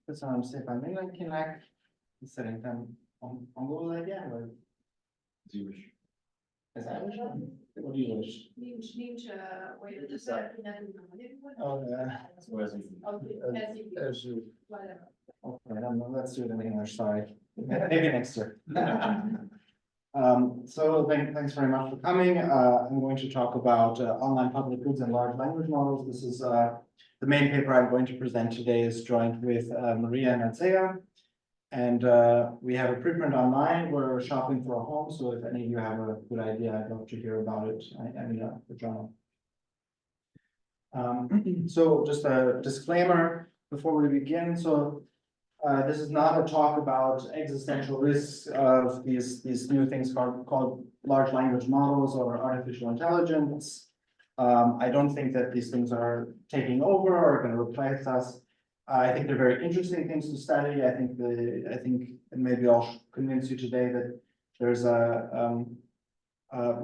Köszönöm szépen mindenkinek. Szerintem angolul legyen, vagy? Ez állos? Vagy írós? Nincs olyan Okay, let's do it in English, sorry. Maybe next year. So thanks very much for coming. I'm going to talk about online public goods and large language models. This is the main paper I'm going to present today is joined with Maria and Althea. And we have a preprint online. We're shopping for a home. So if any of you have a good idea, I'd love to hear about it. I mean, the journal. So just a disclaimer before we begin. So this is not a talk about existential risks of these new things called large language models or artificial intelligence. I don't think that these things are taking over or going to replace us. I think they're very interesting things to study. I think and maybe I'll convince you today that there's a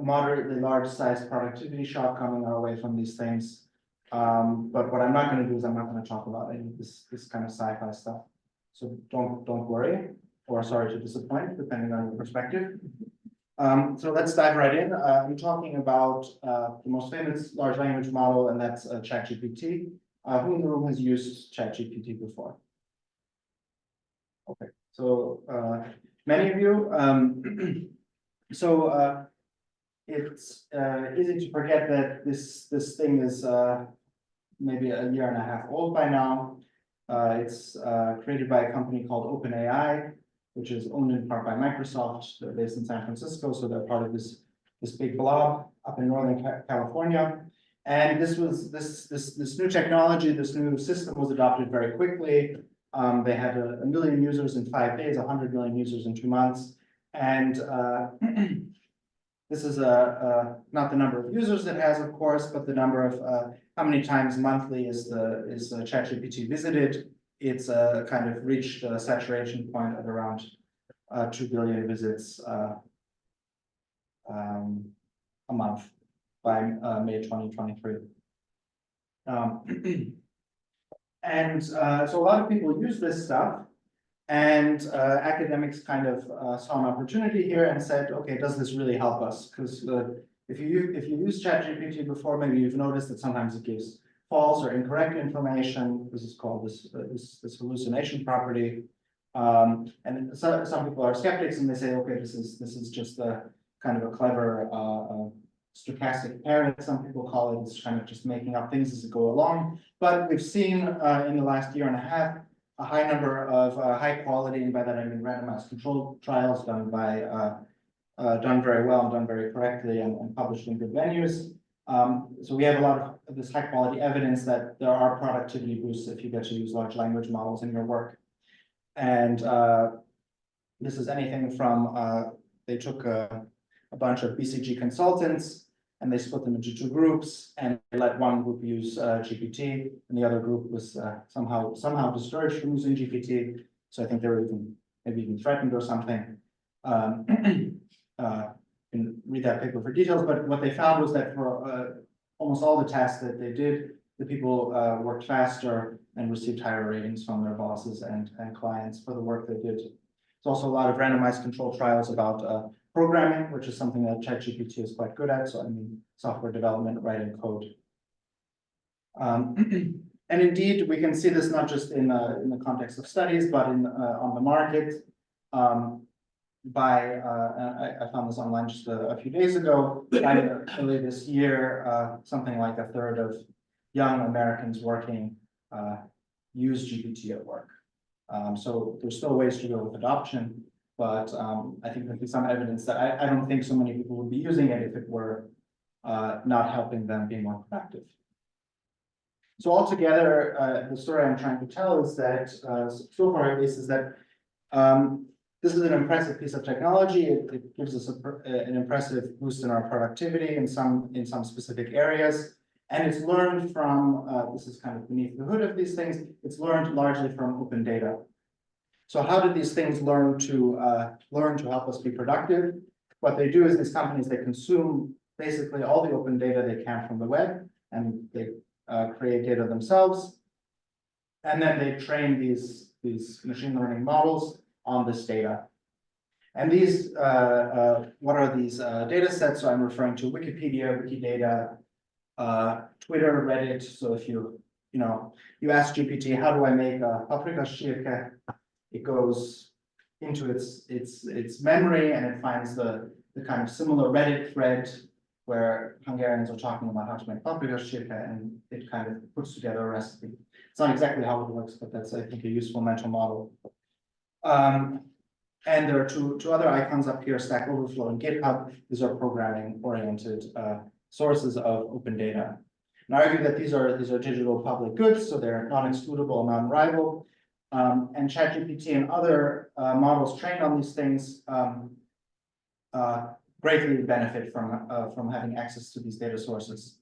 moderately large size productivity shock coming our way from these things. But what I'm not going to do is I'm not going to talk about any of this kind of sci-fi stuff. So don't worry, or sorry to disappoint, depending on your perspective. So let's dive right in. I'm talking about the most famous large language model, and that's ChatGPT. Who in the room has used ChatGPT before? Okay, so many of you. It's easy to forget that this thing is maybe a year and a half old by now. It's created by a company called OpenAI, which is owned in part by Microsoft. They're based in San Francisco, so they're part of this big blob up in Northern California. And this new technology, this new system was adopted very quickly. They had a million users in 5 days, 100 million users in 2 months. And this is not the number of users it has, of course, but the number of how many times monthly is ChatGPT visited. It's kind of reached a saturation point at around 2 billion visits a month by May 2023. And so a lot of people use this stuff, and academics kind of saw an opportunity here and said, okay, does this really help us? Because if you use ChatGPT before, maybe you've noticed that sometimes it gives false or incorrect information. This is called this hallucination property. And so, some people are skeptics and they say, okay, this is just a kind of a clever, stochastic parrot. Some people call it, it's kind of just making up things as it go along. But we've seen, in the last year and a half, a high number of, high quality, and by that I mean randomized controlled trials done by, done very well, done very correctly, and published in good venues. So we have a lot of this high quality evidence that there are productivity boosts if you get to use large language models in your work. And this is anything from, they took a bunch of BCG consultants and they split them into two groups and let one group use GPT, and the other group was somehow discouraged from using GPT. So I think they were maybe even threatened or something. Can read that paper for details, but what they found was that for almost all the tasks that they did, the people worked faster and received higher ratings from their bosses and clients for the work they did. There's also a lot of randomized control trials about programming, which is something that ChatGPT is quite good at. So I mean, software development, writing code. And indeed, we can see this not just in the context of studies, but in on the market. I found this online just a few days ago. Early this year, something like a third of young Americans working use GPT at work. So there's still ways to go with adoption, but I think there's some evidence that I don't think so many people would be using it if it were not helping them be more productive. So altogether, the story I'm trying to tell is that so far at least is that this is an impressive piece of technology. It gives us an impressive boost in our productivity in some specific areas. And it's learned from, this is kind of beneath the hood of these things, it's learned largely from open data. So how did these things learn to help us be productive? What they do is these companies, they consume basically all the open data they can from the web, and they create data themselves. And then they train these machine learning models on this data. And these, what are these data sets? So I'm referring to Wikipedia, Wikidata, Twitter, Reddit. So if you ask GPT, how do I make a paprika szirke? It goes into its memory and it finds the kind of similar Reddit thread where Hungarians are talking about how to make paprika szirke, and it kind of puts together a recipe. It's not exactly how it works, but that's, I think, a useful mental model. And there are two other icons up here, Stack Overflow and GitHub. These are programming-oriented sources of open data. And I argue that these are digital public goods, so they're non-excludable, non-rival. And ChatGPT and other models trained on these things greatly benefit from having access to these data sources.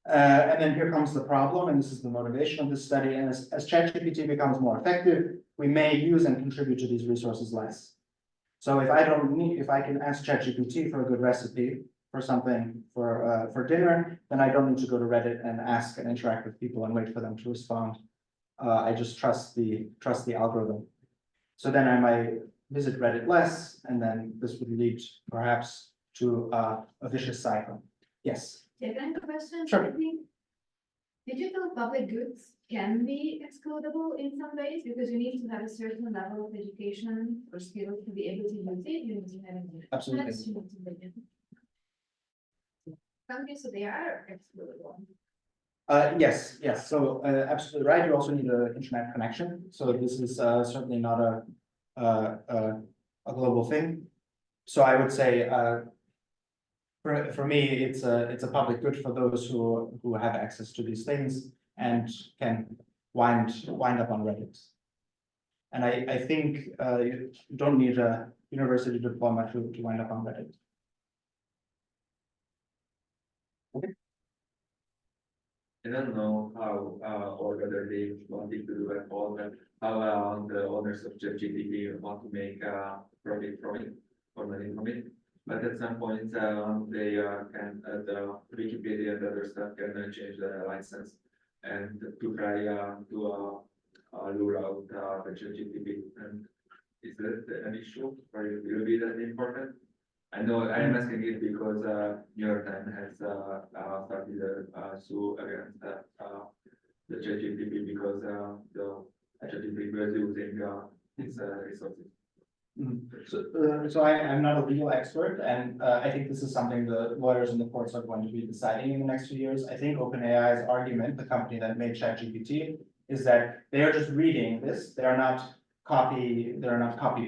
And then here comes the problem, and this is the motivation of this study. And as ChatGPT becomes more effective, we may use and contribute to these resources less. So if I can ask ChatGPT for a good recipe for something for dinner, then I don't need to go to Reddit and ask and interact with people and wait for them to respond. I just trust the algorithm. So then I might visit Reddit less, and then this would lead perhaps to a vicious cycle. Yes. Yeah, can I have a question? Sure. I think digital public goods can be excludable in some ways because you need to have a certain level of education or skill to be able to use it. You need to have it. Absolutely. So they are excludable. Yes. So absolutely right. You also need an internet connection. So this is certainly not a global thing. So I would say for me, it's a public good for those who have access to these things and can wind up on Reddit. And I think you don't need a university diploma to wind up on Reddit. Okay. I don't know how or whether they wanted to do at all, but how the owners of ChatGPT want to make profit from it or money from it. But at some point, they can the Wikipedia and other stuff can change the license and to try to lure out the ChatGPT. And is that an issue, or will be that important? I know I am asking it because New York Times has started a sue against the ChatGPT because the ChatGPT was using its resources. So I'm not a legal expert, and I think this is something the lawyers in the courts are going to be deciding in the next few years. I think OpenAI's argument, the company that made ChatGPT, is that they are just reading this. They're not copy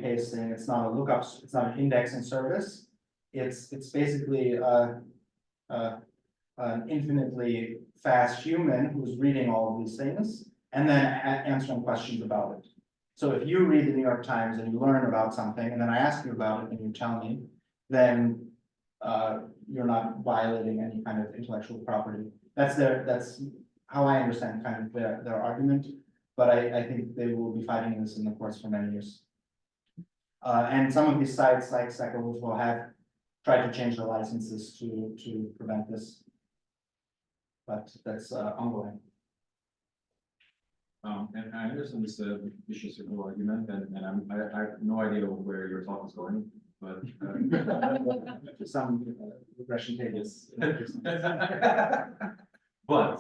pasting. It's not a lookup. It's not an indexing service. It's basically an infinitely fast human who's reading all of these things and then answering questions about it. So if you read the New York Times and you learn about something, and then I ask you about it and you tell me, then you're not violating any kind of intellectual property. That's how I understand kind of their argument. But I think they will be fighting this in the courts for many years. And some of these sites like Stack Overflow have tried to change the licenses to prevent this. But that's ongoing. And I understand this vicious circle argument, and I have no idea where your talk is going, but Some regression tables. but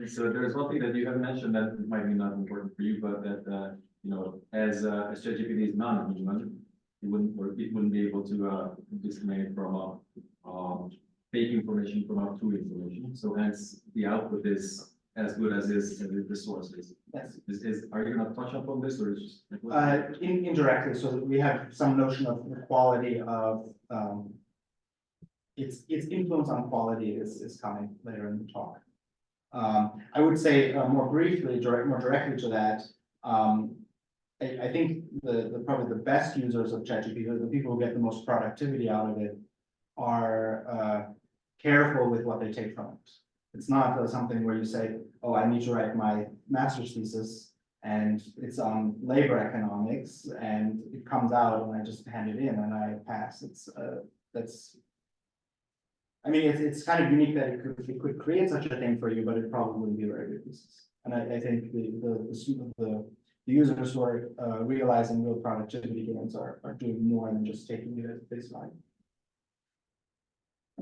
so there's one thing that you have mentioned that might be not important for you, but that you know, as ChatGPT is non-human, it wouldn't be able to discriminate from fake information from true information. So hence the output is as good as the source is. Yes. Are you gonna touch upon this, or is just? Indirectly, so that we have some notion of the quality of its influence on quality is coming later in the talk. I would say more briefly, more directly to that. I think probably the best users of ChatGPT, the people who get the most productivity out of it, are careful with what they take from it. It's not something where you say, oh, I need to write my master's thesis and it's on labor economics and it comes out and I just hand it in and I pass. I mean, it's kind of unique that it could create such a thing for you, but it probably wouldn't be a very good thesis. And I think the users who are realizing real productivity gains are doing more than just taking it at face value.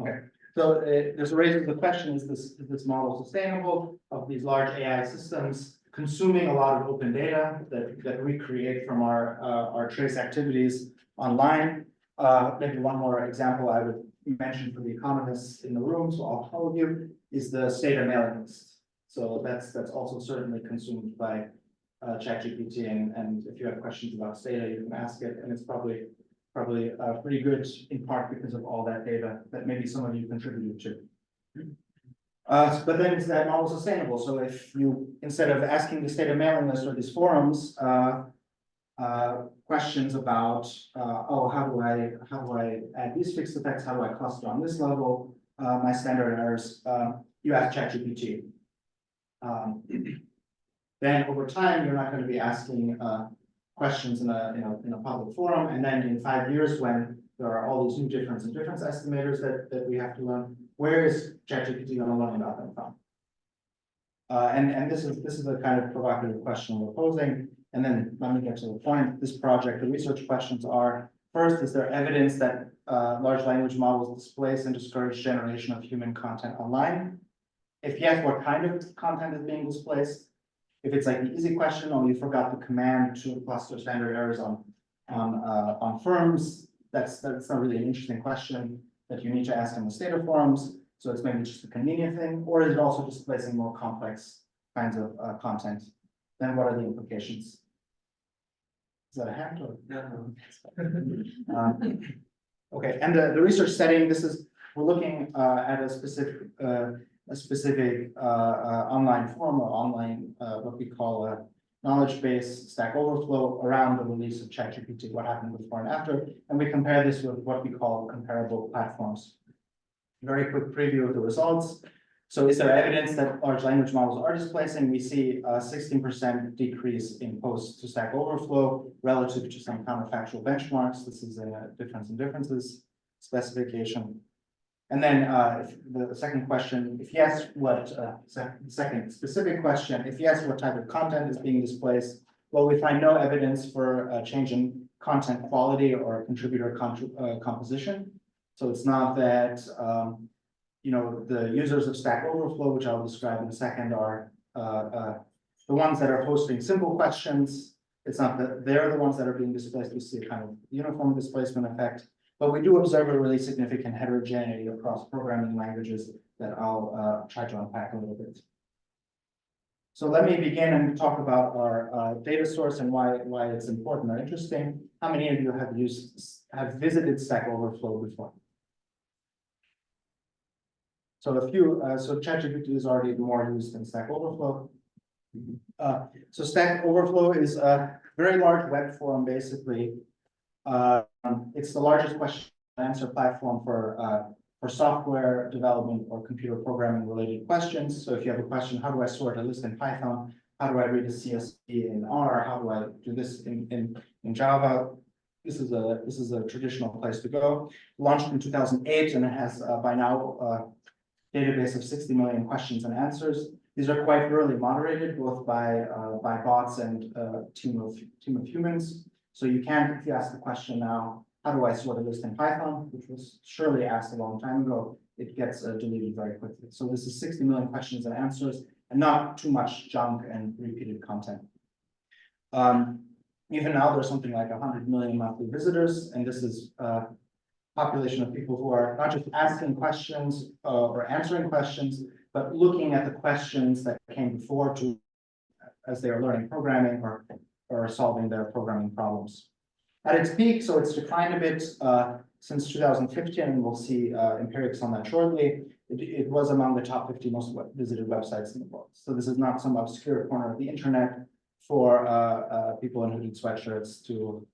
Okay. So this raises the question, is this model sustainable of these large AI systems consuming a lot of open data that we create from our trace activities online? Maybe one more example I would mention for the economists in the room, so I'll tell you, is the Stata mailing list. So that's also certainly consumed by ChatGPT, and if you have questions about Stata, you can ask it, and it's probably pretty good in part because of all that data that maybe some of you contributed to. But then is that model sustainable? So if you, instead of asking the Stata mailing list or these forums, questions about, oh, how do I add these fixed effects? How do I cluster on this level? My standard errors, you ask ChatGPT. Then over time, you're not going to be asking questions in a public forum, and then in 5 years, when there are all these new difference estimators that we have to learn, where is ChatGPT going to learn about them from? And this is the kind of provocative question we're posing. And then let me get to the point. This project, the research questions are: first, is there evidence that large language models displace and discourage generation of human content online? If yes, what kind of content is being displaced? If it's like the easy question, or you forgot the command to cluster standard errors on firms, that's not really an interesting question that you need to ask in the Stata forums. So it's maybe just a convenient thing, or is it also displacing more complex kinds of content? Then what are the implications? Is that a hand or? Yeah. Okay, and the research setting, we're looking at a specific online forum or online what we call a knowledge base, Stack Overflow, around the release of ChatGPT, what happened before and after, and we compare this with what we call comparable platforms. Very quick preview of the results. So is there evidence that large language models are displacing? We see a 16% decrease in posts to Stack Overflow relative to some counterfactual benchmarks. This is a difference in differences specification. And then the second question, if yes, second specific question, if yes, what type of content is being displaced? Well, we find no evidence for a change in content quality or contributor composition. So it's not that, the users of Stack Overflow, which I'll describe in a second, are the ones that are posting simple questions It's not that they're the ones that are being displaced. We see a kind of uniform displacement effect, but we do observe a really significant heterogeneity across programming languages that I'll try to unpack a little bit. So let me begin and talk about our data source and why it's important or interesting. How many of you have visited Stack Overflow before? So a few, so ChatGPT is already more used than Stack Overflow. So Stack Overflow is a very large web forum, basically. It's the largest question and answer platform for software development or computer programming related questions. So if you have a question, how do I sort a list in Python? How do I read a CSV in R? How do I do this in Java? This is a traditional place to go. Launched in 2008, and it has by now a database of 60 million questions and answers. These are quite thoroughly moderated, both by bots and team of humans. So you can, if you ask the question now, how do I sort a list in Python, which was surely asked a long time ago, it gets deleted very quickly. So this is 60 million questions and answers, and not too much junk and repeated content. Even now, there's something like 100 million monthly visitors, and this is a population of people who are not just asking questions or answering questions, but looking at the questions that came before as they are learning programming or solving their programming problems. At its peak, so it's declined a bit since 2015, and we'll see empirics on that shortly. It was among the top 50 most visited websites in the world. So this is not some obscure corner of the internet for people in hooded sweatshirts to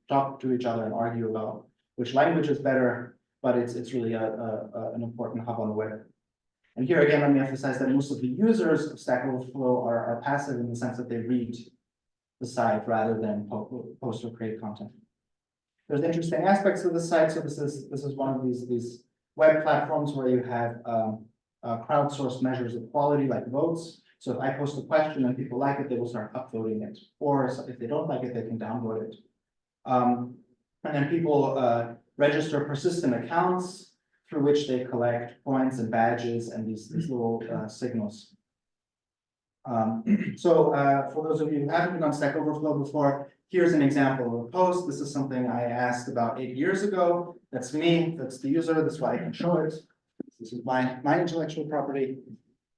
talk to each other and argue about which language is better, but it's really an important hub on the web. And here again, let me emphasize that most of the users of Stack Overflow are passive in the sense that they read the site rather than post or create content. There's interesting aspects of the site. So this is one of these web platforms where you have crowdsourced measures of quality like votes. So if I post a question and people like it, they will start upvoting it. Or if they don't like it, they can downvote it. And then people register persistent accounts through which they collect points and badges and these little signals. For those of you who haven't been on Stack Overflow before, here's an example of a post. This is something I asked about 8 years ago. That's me, that's the user, that's why I can show it. This is my intellectual property.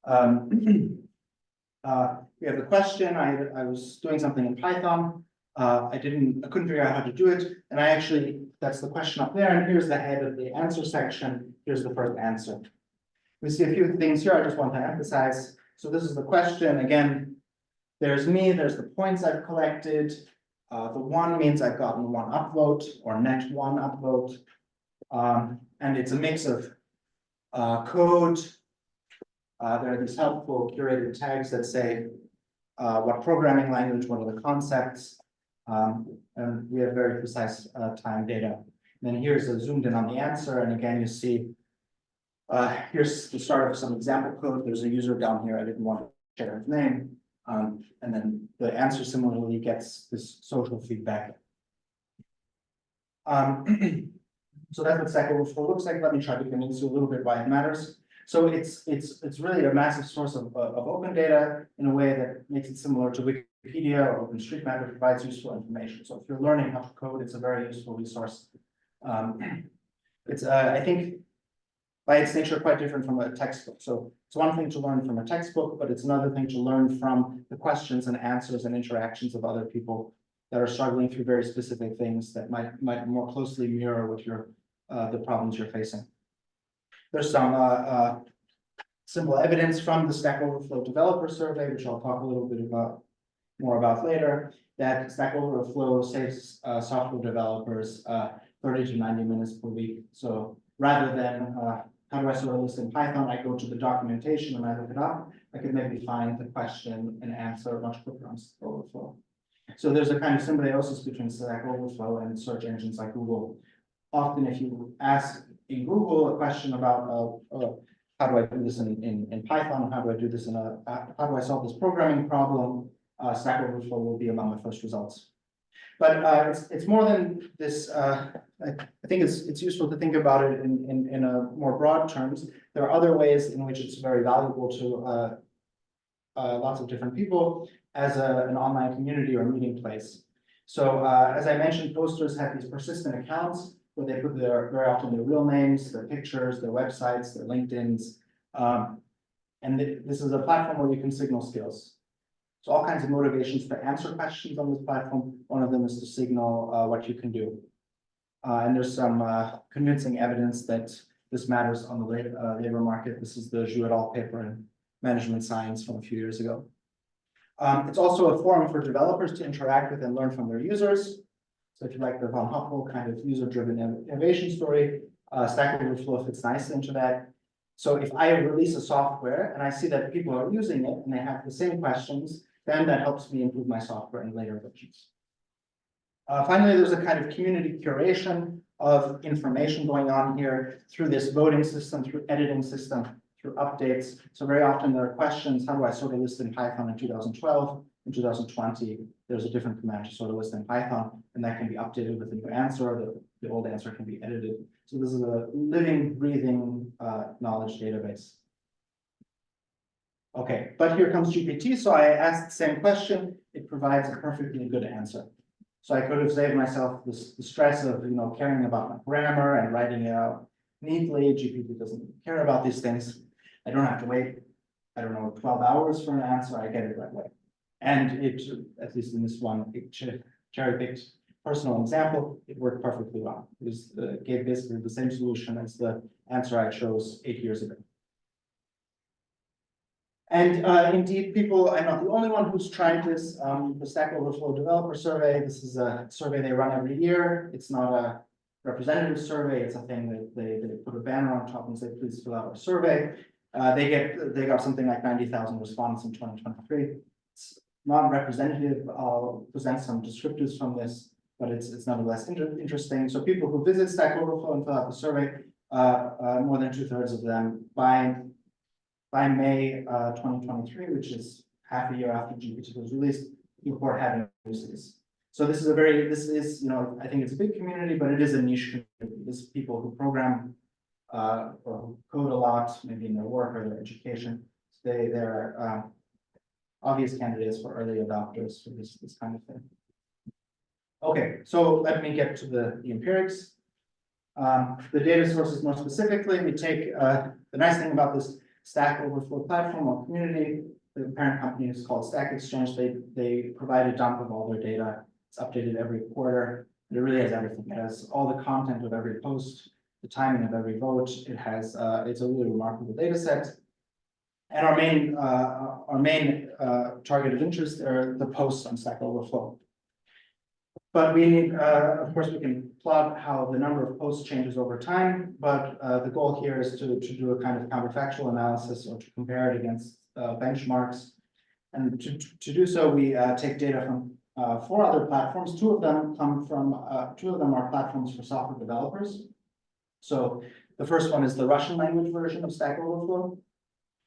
We have the question. I was doing something in Python. I couldn't figure out how to do it. And that's the question up there. And here's the head of the answer section. Here's the first answer. We see a few things here I just want to emphasize. So this is the question. Again, there's me, there's the points I've collected. The one means I've gotten one upvote or net one upvote. And it's a mix of code. There are these helpful curated tags that say what programming language, what are the concepts. And we have very precise time data. And then here's a zoomed in on the answer. And again, you see, here's the start of some example code. There's a user down here. I didn't want to share his name. And then the answer similarly gets this social feedback. So that's what Stack Overflow looks like. Let me try to convince you a little bit why it matters. So it's really a massive source of open data in a way that makes it similar to Wikipedia or OpenStreetMap. It provides useful information. So if you're learning how to code, it's a very useful resource. It's I think by its nature quite different from a textbook. So it's one thing to learn from a textbook, but it's another thing to learn from the questions and answers and interactions of other people that are struggling through very specific things that might more closely mirror what the problems you're facing. There's some simple evidence from the Stack Overflow developer survey, which I'll talk a little bit more about later, that Stack Overflow saves software developers 30 to 90 minutes per week. So rather than how do I sort a list in Python, I go to the documentation and I look it up. I could maybe find the question and answer much quicker on Stack Overflow. So there's a kind of symbiosis between Stack Overflow and search engines like Google. Often if you ask in Google a question about how do I do this in Python, how do I do this how do I solve this programming problem, Stack Overflow will be among the first results. But it's more than this. I think it's useful to think about it in a more broad terms. There are other ways in which it's very valuable to lots of different people. as an online community or meeting place. So as I mentioned, posters have these persistent accounts where they put very often their real names, their pictures, their websites, their LinkedIn's. And this is a platform where you can signal skills. So all kinds of motivations to answer questions on this platform. One of them is to signal what you can do. And there's some convincing evidence that this matters on the labor market. This is the Zhu et al. Paper in Management Science from a few years ago. It's also a forum for developers to interact with and learn from their users. So if you like the Von Hoppel kind of user-driven innovation story, Stack Overflow fits nicely into that. So if I release a software and I see that people are using it and they have the same questions, then that helps me improve my software in later versions. Finally, there's a kind of community curation of information going on here through this voting system, through editing system, through updates. So very often there are questions, how do I sort a list in Python in 2012? In 2020, there's a different command to sort a list in Python, and that can be updated with a new answer, or the old answer can be edited. So this is a living, breathing knowledge database. Okay, but here comes GPT. So I asked the same question. It provides a perfectly good answer. So I could have saved myself the stress of caring about my grammar and writing it out neatly. GPT doesn't care about these things. I don't have to wait, I don't know, 12 hours for an answer. I get it right away. And it, at least in this one cherry-picked personal example, it worked perfectly well. It gave basically the same solution as the answer I chose 8 years ago. And indeed, I'm not the only one who's tried this. The Stack Overflow Developer Survey, this is a survey they run every year. It's not a representative survey. It's a thing that they put a banner on top and say, please fill out our survey. They got something like 90,000 responses in 2023. It's not representative. I'll present some descriptors from this, but it's nonetheless interesting. So people who visit Stack Overflow and fill out the survey, more than 2/3 of them by May 2023, which is half a year after GPT was released, report having used this. So this is I think it's a big community, but it is a niche community. This is people who program or who code a lot, maybe in their work or their education. So they're obvious candidates for early adopters for this kind of thing. Okay, so let me get to the empirics. The data sources more specifically, we take the nice thing about this Stack Overflow platform or community, the parent company is called Stack Exchange. They provide a dump of all their data. It's updated every quarter. And it really has everything. It has all the content of every post, the timing of every vote. It has it's a really remarkable data set. And our main target of interest are the posts on Stack Overflow. But we need, of course, we can plot how the number of posts changes over time, but the goal here is to do a kind of counterfactual analysis or to compare it against benchmarks. And to do so, we take data from 4 other platforms. Two of them are platforms for software developers. So the first one is the Russian language version of Stack Overflow.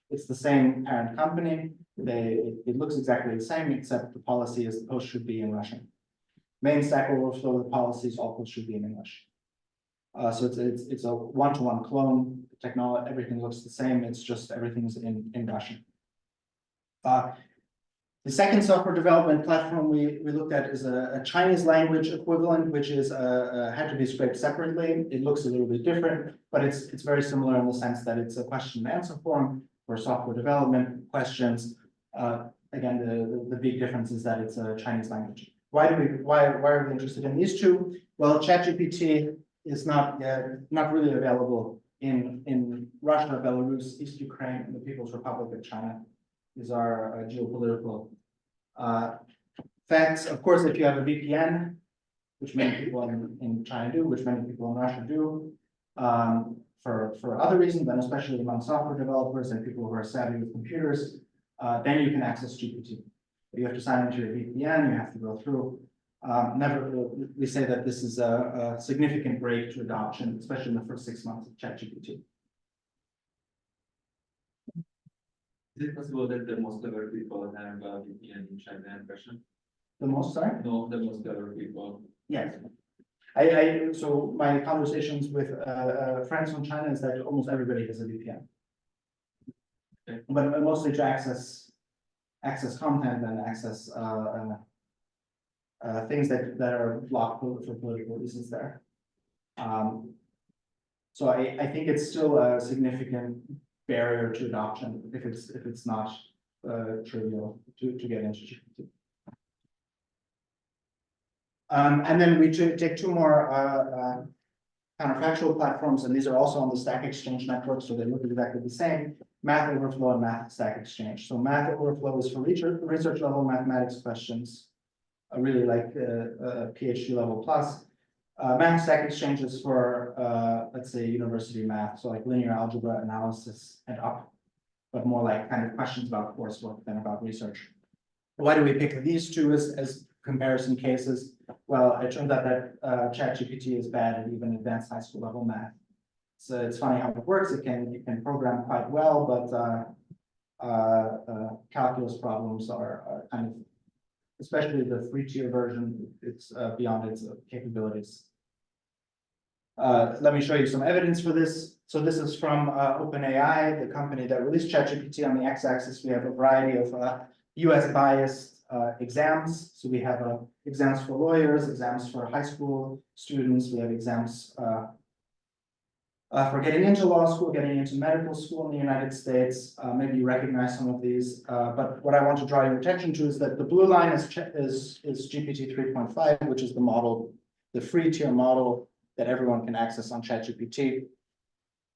It's the same parent company. It looks exactly the same, except the policy is the post should be in Russian. Main Stack Overflow, the policies all posts should be in English. So it's a one-to-one clone. Technology, everything looks the same. It's just everything's in Russian. The second software development platform we looked at is a Chinese language equivalent, which is had to be scraped separately. It looks a little bit different, but it's very similar in the sense that it's a question and answer forum for software development questions. Again, the big difference is that it's a Chinese language. Why are we interested in these two? Well, ChatGPT is not really available in Russia, Belarus, East Ukraine, and the People's Republic of China. These are geopolitical facts. Of course, if you have a VPN, which many people in China do, which many people in Russia do, for other reasons, and especially among software developers and people who are savvy with computers, then you can access GPT. You have to sign into your VPN, you have to go through. We say that this is a significant break to adoption, especially in the first 6 months of ChatGPT. Is it possible that the most clever people have VPN in China and Russia? The most, sorry? No, the most clever people. Yes. So my conversations with friends from China is that almost everybody has a VPN. Okay. But mostly to access access content and access things that are blocked for political reasons there. So I think it's still a significant barrier to adoption if it's not trivial to get into GPT. And then we take two more counterfactual platforms, and these are also on the Stack Exchange network, so they look exactly the same. Math Overflow and Math Stack Exchange. So Math Overflow is for research level mathematics questions, really like PhD level plus. Math Stack Exchange is for let's say university math, so like linear algebra analysis and up, but more like kind of questions about coursework than about research. Why do we pick these two as comparison cases? Well, it turns out that ChatGPT is bad at even advanced high school level math. So it's funny how it works. It can program quite well, but calculus problems are kind of, especially the free tier version, it's beyond its capabilities. Let me show you some evidence for this. So this is from OpenAI, the company that released ChatGPT. On the x-axis, we have a variety of US biased exams. So we have exams for lawyers, exams for high school students. We have exams for getting into law school, getting into medical school in the United States. Maybe you recognize some of these, but what I want to draw your attention to is that the blue line is GPT 3.5, which is the model, the free tier model that everyone can access on ChatGPT.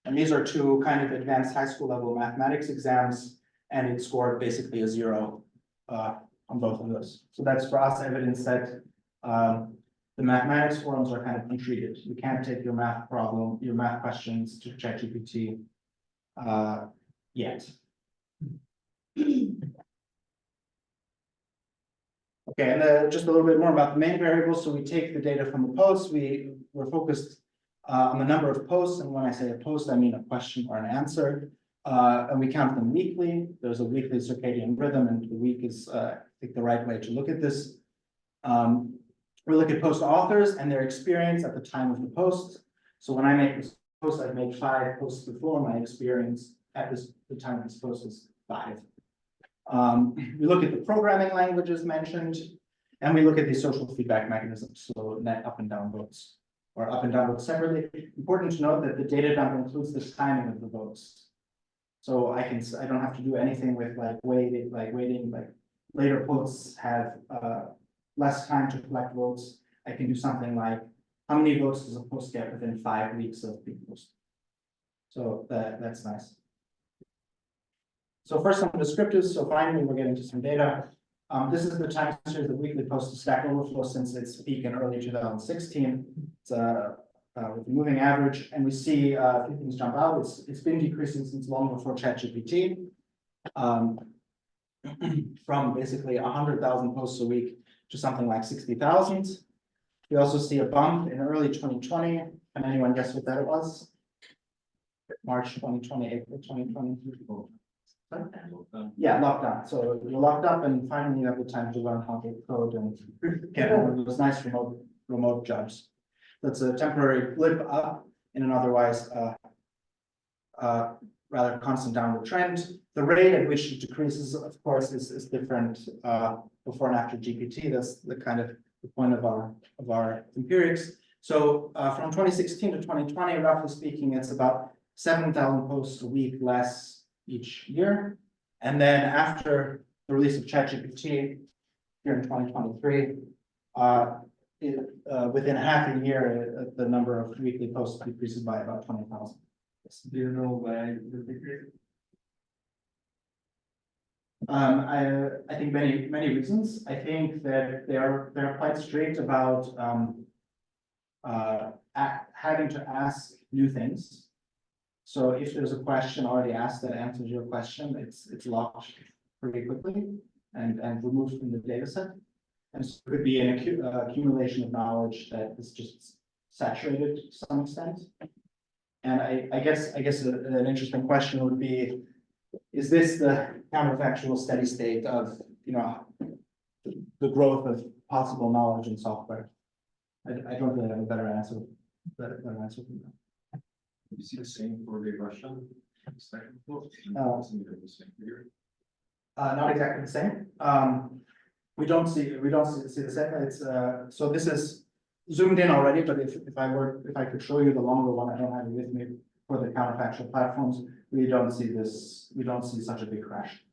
And these are two kind of advanced high school level mathematics exams, and it scored basically a 0 on both of those. So that's for us evidence that the mathematics forums are kind of untreated. You can't take your math problem, your math questions to ChatGPT yet. Okay, and just a little bit more about the main variables. So we take the data from the posts. We're focused on the number of posts, and when I say a post, I mean a question or an answer. And we count them weekly. There's a weekly circadian rhythm, and the week is, I think, the right way to look at this. We look at post authors and their experience at the time of the post. So when I make this post, I've made 5 posts before. My experience at the time of this post is 5. We look at the programming languages mentioned, and we look at the social feedback mechanisms. So net up and down votes, or up and down votes separately. Important to note that the data dump includes the timing of the votes. So I don't have to do anything with waiting, like later posts have less time to collect votes. I can do something like, how many votes does a post get within 5 weeks of being posted? So that's nice. So first, some descriptives. So finally, we're getting to some data. This is the time series of weekly posts to Stack Overflow since its peak in early 2016. It's with the moving average, and we see a few things jump out. It's been decreasing since long before ChatGPT, from basically 100,000 posts a week to something like 60,000. We also see a bump in early 2020. Can anyone guess what that was? March 2020, April 2020. Yeah, lockdown. So you're locked up, and finally you have the time to learn how to code and get one of those nice remote jobs. That's a temporary blip up in an otherwise rather constant downward trend. The rate at which it decreases, of course, is different before and after GPT. That's the kind of the point of our empirics. So from 2016 to 2020, roughly speaking, it's about 7,000 posts a week less each year. And then after the release of ChatGPT here in 2023, within half a year, the number of weekly posts decreases by about 20,000. Do you know why the decrease? I think many reasons. I think that they're quite strict about having to ask new things. So if there's a question already asked that answers your question, it's locked pretty quickly and removed from the data set. And so it could be an accumulation of knowledge that is just saturated to some extent. And I guess an interesting question would be, is this the counterfactual steady state of the growth of possible knowledge in software? I don't really have a better answer than that. You see the same for the Russian? Not exactly the same. We don't see the same. It's, so this is zoomed in already, but if I could show you the longer one, I don't have it with me for the counterfactual platforms, we don't see such a big crash.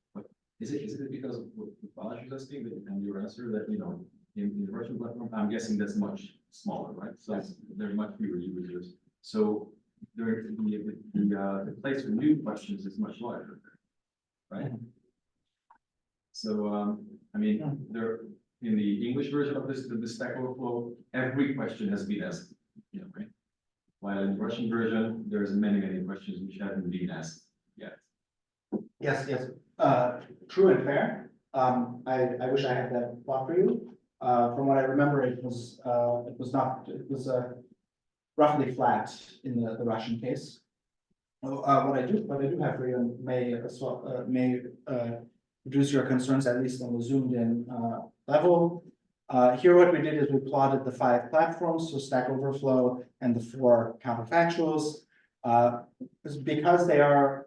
Is it because of what Balázs was asking and your answer that, you know, in the Russian platform, I'm guessing that's much smaller, right? So there are much fewer users. So the place for new questions is much larger, right? So, I mean, there, in the English version of this, the Stack Overflow, every question has been asked, you know, right? While in the Russian version, there's many questions which haven't been asked yet. Yes, true and fair. I wish I had that plot for you. From what I remember, it was roughly flat in the Russian case. What I do have for you and may reduce your concerns, at least on the zoomed in level. Here what we did is we plotted the 5 platforms, so Stack Overflow and the 4 counterfactuals. Because they are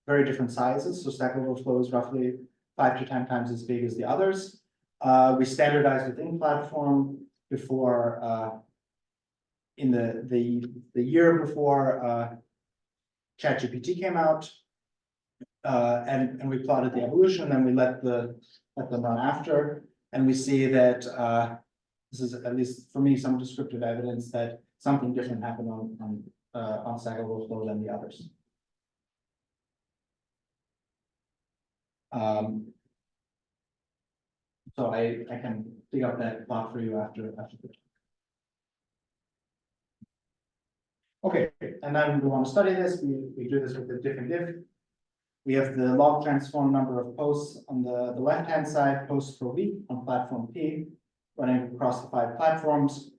very different sizes, so Stack Overflow is roughly 5 to 10 times as big as the others. We standardized within platform before in the year before ChatGPT came out. And we plotted the evolution, and we let them run after, and we see that this is, at least for me, some descriptive evidence that something different happened on Stack Overflow than the others. So I can dig up that plot for you after the talk. Okay, and then we want to study this. We do this with a different diff. We have the log transform number of posts on the left-hand side, posts per week on platform P, running across the 5 platforms.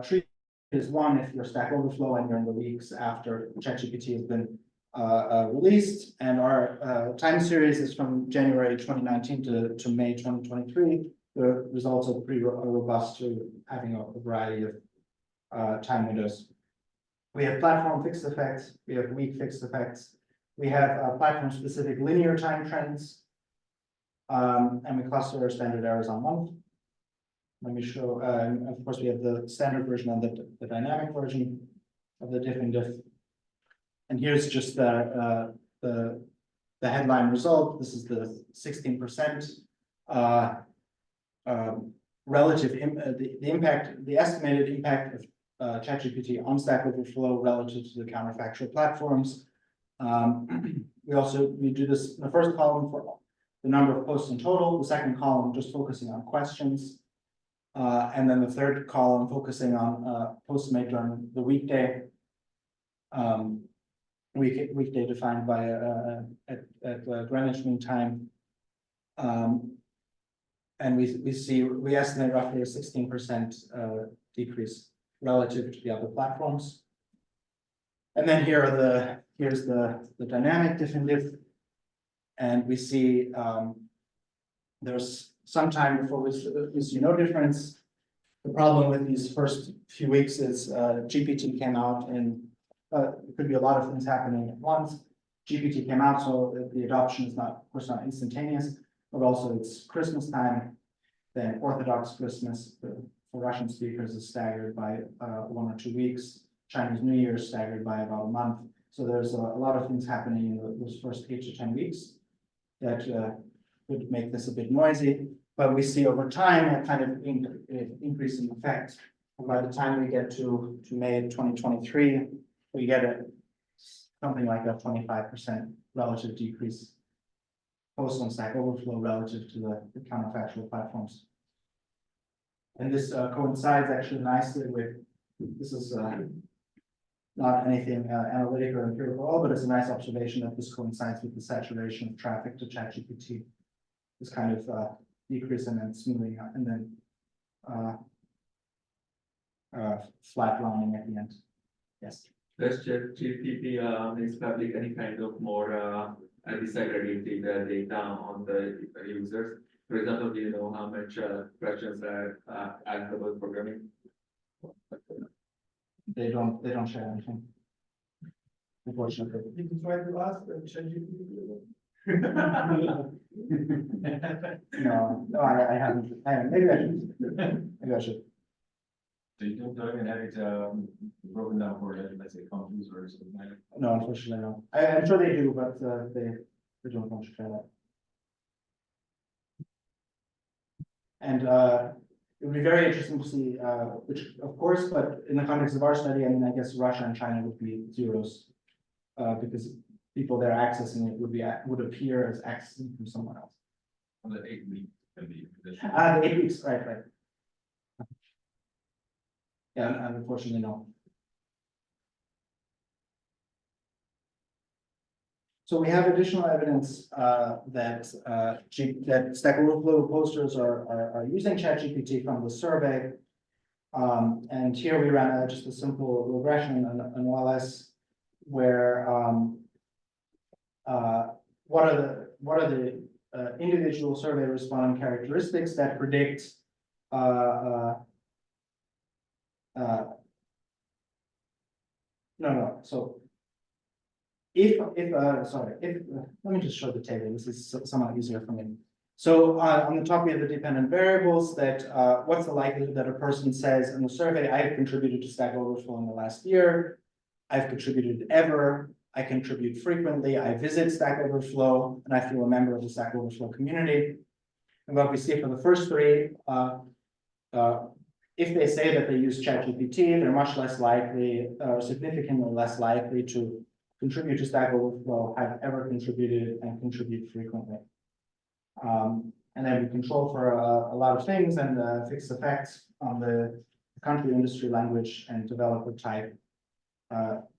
Treat is 1 if you're Stack Overflow and you're in the weeks after ChatGPT has been released, and our time series is from January 2019 to May 2023. The results are pretty robust to having a variety of time windows. We have platform fixed effects, we have week fixed effects, we have platform-specific linear time trends, and we cluster our standard errors on month. Let me show, of course, we have the standard version and the dynamic version of the diff and diff. And here's just the headline result. This is the 16% relative the impact, the estimated impact of ChatGPT on Stack Overflow relative to the counterfactual platforms. We do this in the first column for the number of posts in total, the second column just focusing on questions, and then the third column focusing on posts made during the weekday. Weekday defined by at Greenwich Mean Time, and we estimate roughly a 16% decrease relative to the other platforms. And then here's the dynamic diff and diff, and we see there's some time before we see no difference. The problem with these first few weeks is GPT came out and it could be a lot of things happening at once. GPT came out, so the adoption is not, of course, not instantaneous, but also it's Christmas time. Then Orthodox Christmas for Russian speakers is staggered by 1 or 2 weeks. Chinese New Year is staggered by about a month. So there's a lot of things happening in those first 8 to 10 weeks that would make this a bit noisy. But we see over time a kind of increase in effect. And by the time we get to May 2023, we get something like a 25% relative decrease post on Stack Overflow relative to the counterfactual platforms. And this coincides actually nicely with, this is not anything analytic or empirical at all, but it's a nice observation that this coincides with the saturation of traffic to ChatGPT. This kind of decrease and then smoothing out and then flatlining at the end. Yes. Does ChatGPT makes public any kind of more disaggregated data on the users? For example, do you know how much questions are algebra programming? They don't share anything. Unfortunately. Did you try to ask ChatGPT? No, I haven't, maybe I should, maybe I should. So you don't even have it broken down for, let's say, countries or something like that? No, unfortunately, no. I'm sure they do, but they don't want to try that. And it would be very interesting to see, which of course, but in the context of our study, I mean, I guess Russia and China would be zeros. Because people there accessing it would appear as accessing from someone else. On the 8 week can be. The 8 weeks, right. Yeah, unfortunately, no. So we have additional evidence that Stack Overflow posters are using ChatGPT from the survey. And here we ran just a simple regression analysis where what are the individual survey respondent characteristics that predict so if let me just show the table. This is somewhat easier for me. So on the top we have the dependent variables that what's the likelihood that a person says in the survey, I've contributed to Stack Overflow in the last year, I've contributed ever, I contribute frequently, I visit Stack Overflow, and I feel a member of the Stack Overflow community. And what we see for the first three, if they say that they use ChatGPT, they're much less likely, significantly less likely to contribute to Stack Overflow, have ever contributed, and contribute frequently. And then we control for a lot of things and fixed effects on the country, industry, language, and developer type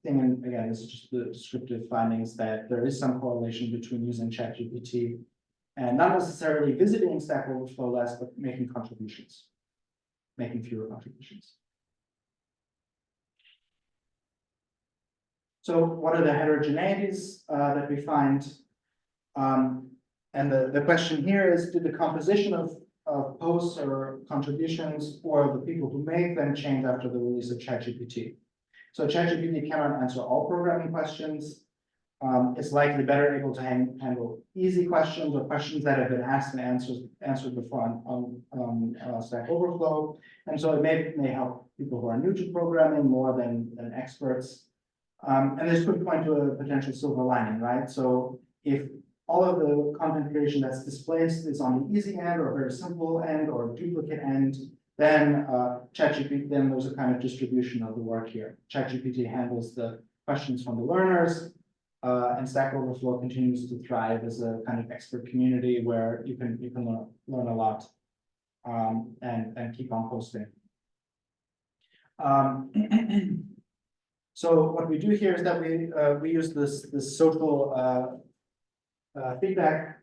thing. And again, this is just the descriptive findings that there is some correlation between using ChatGPT and not necessarily visiting Stack Overflow less, but making contributions, making fewer contributions. So what are the heterogeneities that we find? And the question here is, did the composition of posts or contributions or the people who make them change after the release of ChatGPT? So ChatGPT cannot answer all programming questions. It's likely better able to handle easy questions or questions that have been asked and answered before on Stack Overflow. And so it may help people who are new to programming more than experts. And this could point to a potential silver lining, right? So if all of the content creation that's displaced is on the easy end or very simple end or duplicate end, then then there's a kind of distribution of the work here. ChatGPT handles the questions from the learners, and Stack Overflow continues to thrive as a kind of expert community where you can learn a lot and keep on posting. So what we do here is that we use this social feedback.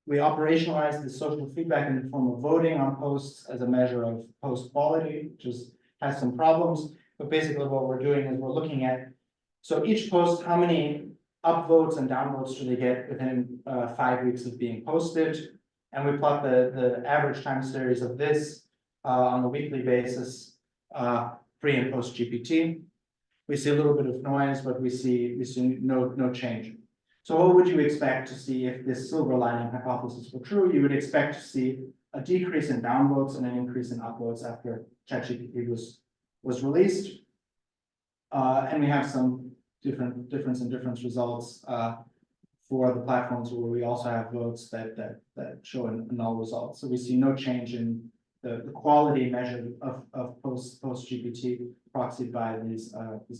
We operationalize the social feedback in the form of voting on posts as a measure of post quality, which has some problems. But basically what we're doing is we're looking at, so each post, how many upvotes and downvotes do they get within 5 weeks of being posted? And we plot the average time series of this on a weekly basis, pre and post GPT. We see a little bit of noise, but we see no change. So what would you expect to see if this silver lining hypothesis were true? You would expect to see a decrease in downvotes and an increase in upvotes after ChatGPT was released. And we have some difference results for the platforms where we also have votes that show a null result. So we see no change in the quality measure of post GPT proxied by these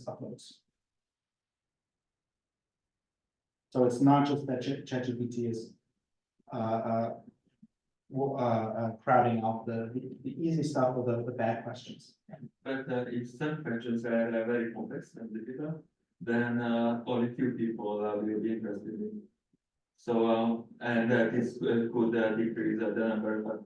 uploads. So it's not just that ChatGPT is crowding out the easy stuff or the bad questions. But if some questions are very complex and difficult, then only few people will be interested in. So and this could decrease the number of,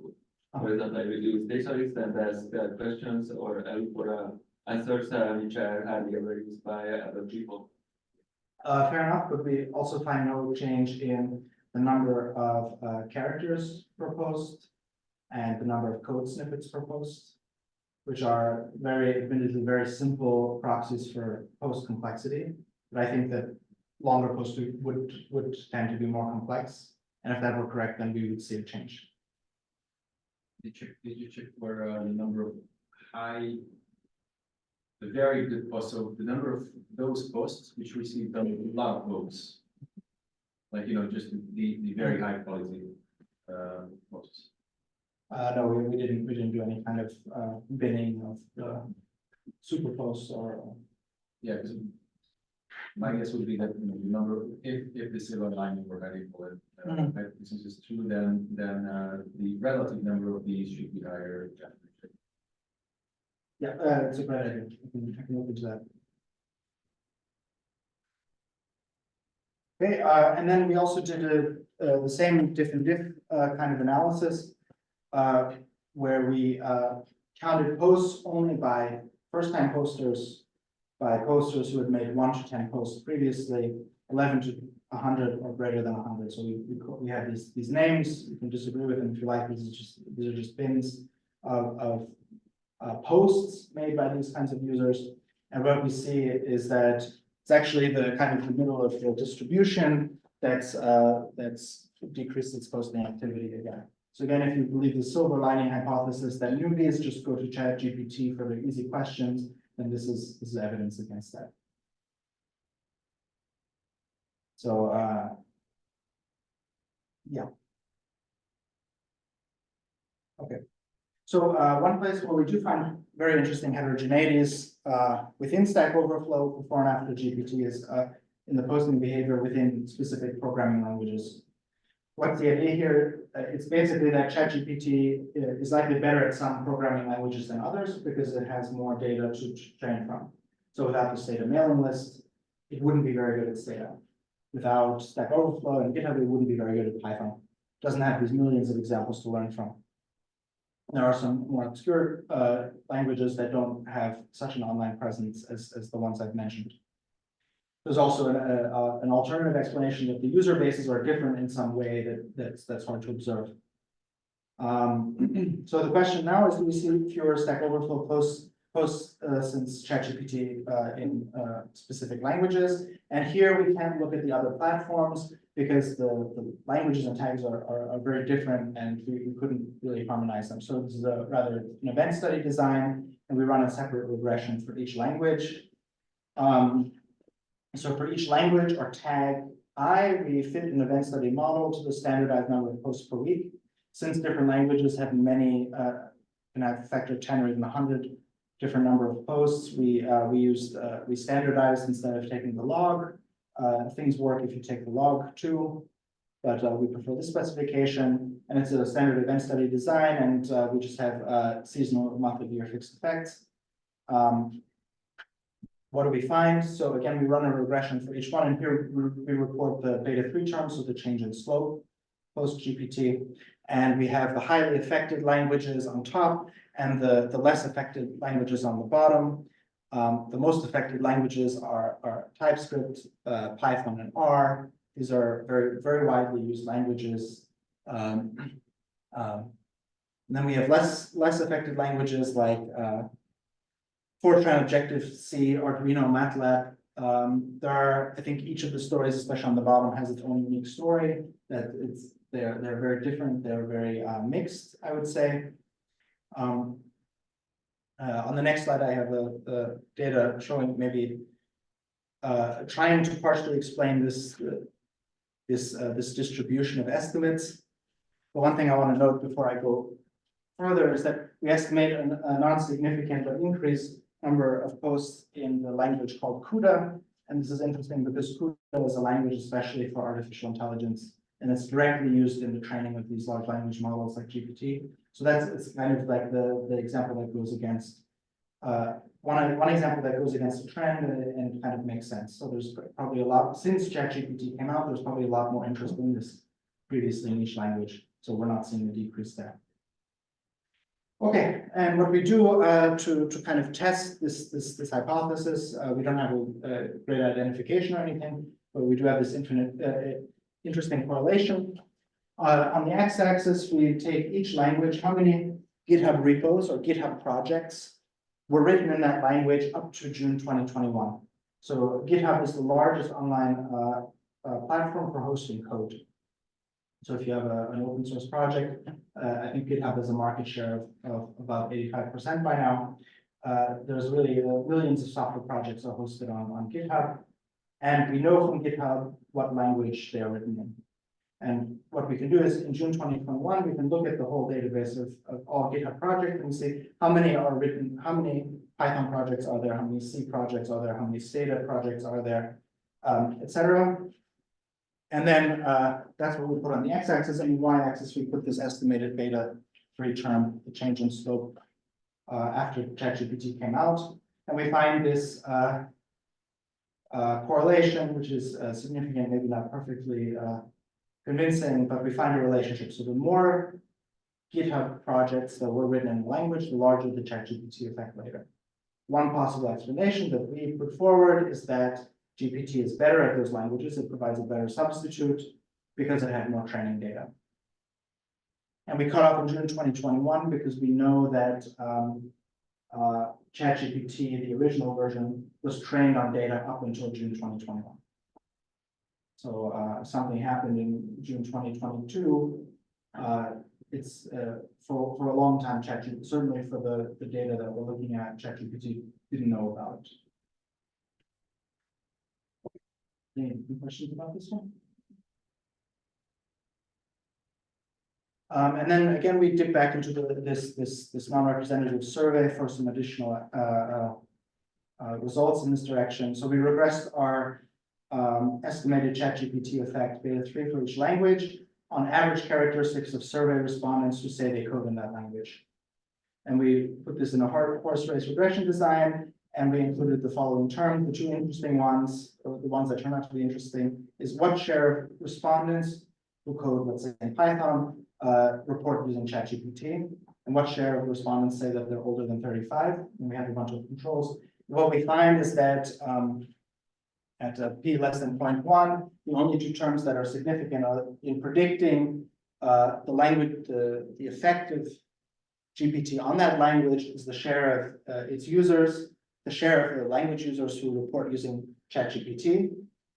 for example, I will use dictionaries and ask questions or look for answers which are highly ever used by other people. Fair enough, but we also find no change in the number of characters per post and the number of code snippets per post, which are admittedly very simple proxies for post complexity. But I think that longer posts would tend to be more complex. And if that were correct, then we would see a change. Did you check for the number of the very good posts, so the number of those posts which received a lot of votes? Like, just the very high quality posts. No, we didn't do any kind of binning of super posts or. Yeah, because my guess would be that, the number, if the silver lining were very important, if this is true, then the relative number of these should be higher. Yeah, it's a great idea. I can look into that. Okay, and then we also did the same diff and diff kind of analysis, where we counted posts only by first-time posters, by posters who had made 1 to 10 posts previously, 11 to 100 or greater than 100. So we have these names. You can disagree with them if you like. These are just bins of posts made by these kinds of users. And what we see is that it's actually the kind of the middle of the distribution that's decreased its posting activity again. So again, if you believe the silver lining hypothesis that newbies just go to ChatGPT for their easy questions, then this is evidence against that. So yeah. Okay. So one place where we do find very interesting heterogeneities within Stack Overflow before and after GPT is in the posting behavior within specific programming languages. What's the idea here? It's basically that ChatGPT is likely better at some programming languages than others because it has more data to train from. So without the Stata mailing list, it wouldn't be very good at Stata. Without Stack Overflow and GitHub, it wouldn't be very good at Python. It doesn't have these millions of examples to learn from. There are some more obscure languages that don't have such an online presence as the ones I've mentioned. There's also an alternative explanation that the user bases are different in some way that's hard to observe. So the question now is, do we see fewer Stack Overflow posts since ChatGPT in specific languages? And here we can't look at the other platforms because the languages and tags are very different and we couldn't really harmonize them. So this is rather an event study design, and we run a separate regression for each language. So for each language or tag we fit an event study model to the standardized number of posts per week. Since different languages have many, can have a factor of 10 or even 100 different number of posts, we standardized instead of taking the log. Things work if you take the log too, but we prefer this specification, and it's a standard event study design, and we just have seasonal, monthly, year fixed effects. What do we find? So again, we run a regression for each one, and here we report the beta 3 terms, so the change in slope post GPT, and we have the highly affected languages on top and the less affected languages on the bottom. The most affected languages are TypeScript, Python, and R. These are very, very widely used languages. And then we have less affected languages like Fortran, Objective-C, Arduino, MATLAB. I think each of the stories, especially on the bottom, has its own unique story. They're very different. They're very mixed, I would say. On the next slide, I have the data showing maybe trying to partially explain this distribution of estimates. The one thing I want to note before I go further is that we estimate a non-significant but increased number of posts in the language called CUDA. And this is interesting because CUDA is a language especially for artificial intelligence, and it's directly used in the training of these large language models like GPT. So it's kind of like the example that goes against one example that goes against the trend and kind of makes sense. So there's probably a lot, since ChatGPT came out, there's probably a lot more interest in this previously in each language. So we're not seeing a decrease there. Okay, and what we do to kind of test this hypothesis, we don't have a great identification or anything, but we do have this interesting correlation. On the x-axis, we take each language, how many GitHub repos or GitHub projects were written in that language up to June 2021. So GitHub is the largest online platform for hosting code. So if you have an open source project, I think GitHub has a market share of about 85% by now. There's really millions of software projects are hosted on GitHub. And we know from GitHub what language they are written in. And what we can do is in June 2021, we can look at the whole database of all GitHub projects and see how many are written, how many Python projects are there, how many C projects are there, how many Stata projects are there, etc. And then that's what we put on the x-axis, and y-axis we put this estimated beta for each term, the change in slope after ChatGPT came out. And we find this correlation, which is significant, maybe not perfectly convincing, but we find a relationship. So the more GitHub projects that were written in language, the larger the ChatGPT effect later. One possible explanation that we put forward is that GPT is better at those languages. It provides a better substitute because it had more training data. And we cut off in June 2021 because we know that ChatGPT, the original version, was trained on data up until June 2021. So if something happened in June 2022, it's for a long time, ChatGPT, certainly for the data that we're looking at, ChatGPT didn't know about it. Any questions about this one? And then again, we dip back into this non-representative survey for some additional results in this direction. So we regressed our estimated ChatGPT effect beta 3 for each language on average characteristics of survey respondents who say they code in that language. And we put this in a horse race regression design, and we included the following terms. The two interesting ones, or the ones that turn out to be interesting, is what share of respondents who code, let's say in Python, report using ChatGPT, and what share of respondents say that they're older than 35, and we have a bunch of controls. What we find is that at p less than 0.1, the only two terms that are significant are in predicting the language, the effect of GPT on that language is the share of its users, the share of the language users who report using ChatGPT.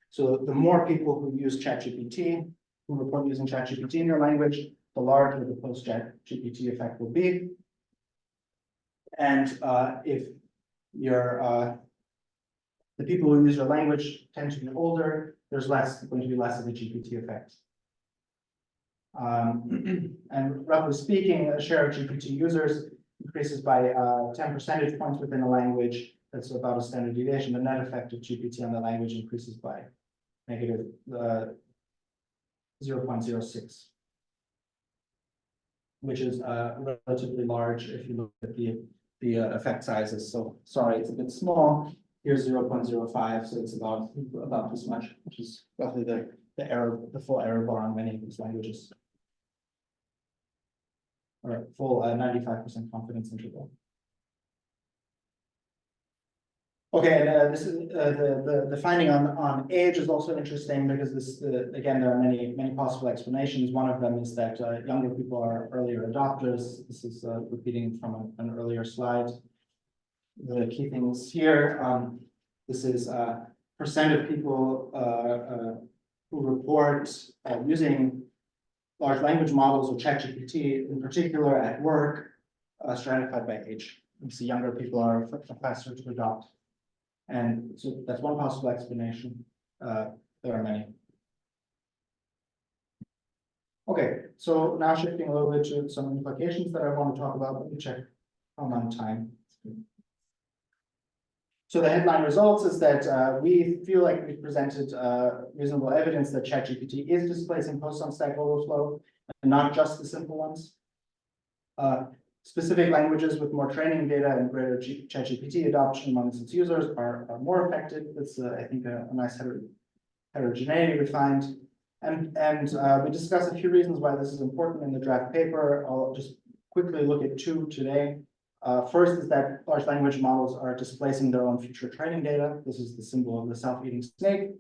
So the more people who use ChatGPT, who report using ChatGPT in your language, the larger the post-ChatGPT effect will be. And if you're the people who use your language tend to be older, there's going to be less of a GPT effect. And roughly speaking, a share of GPT users increases by 10 percentage points within a language. That's about a standard deviation. The net effect of GPT on the language increases by negative 0.06, which is relatively large if you look at the effect sizes. So sorry, it's a bit small. Here's 0.05, so it's about this much, which is roughly the full error bar on many of these languages. Or full 95% confidence interval. Okay, and this is the finding on age is also interesting because this again there are many possible explanations. One of them is that younger people are earlier adopters. This is repeating from an earlier slide. The key things here. This is percent of people who report using large language models or ChatGPT in particular at work, stratified by age. You see younger people are faster to adopt. And so that's one possible explanation. There are many. Okay, so now shifting a little bit to some implications that I want to talk about. Let me check how I'm on time. So the headline results is that we feel like we've presented reasonable evidence that ChatGPT is displacing posts on Stack Overflow, and not just the simple ones. Specific languages with more training data and greater ChatGPT adoption amongst its users are more effective. That's, I think, a nice heterogeneity we find. And we discuss a few reasons why this is important in the draft paper. I'll just quickly look at two today. First is that large language models are displacing their own future training data. This is the symbol of the self-eating snake.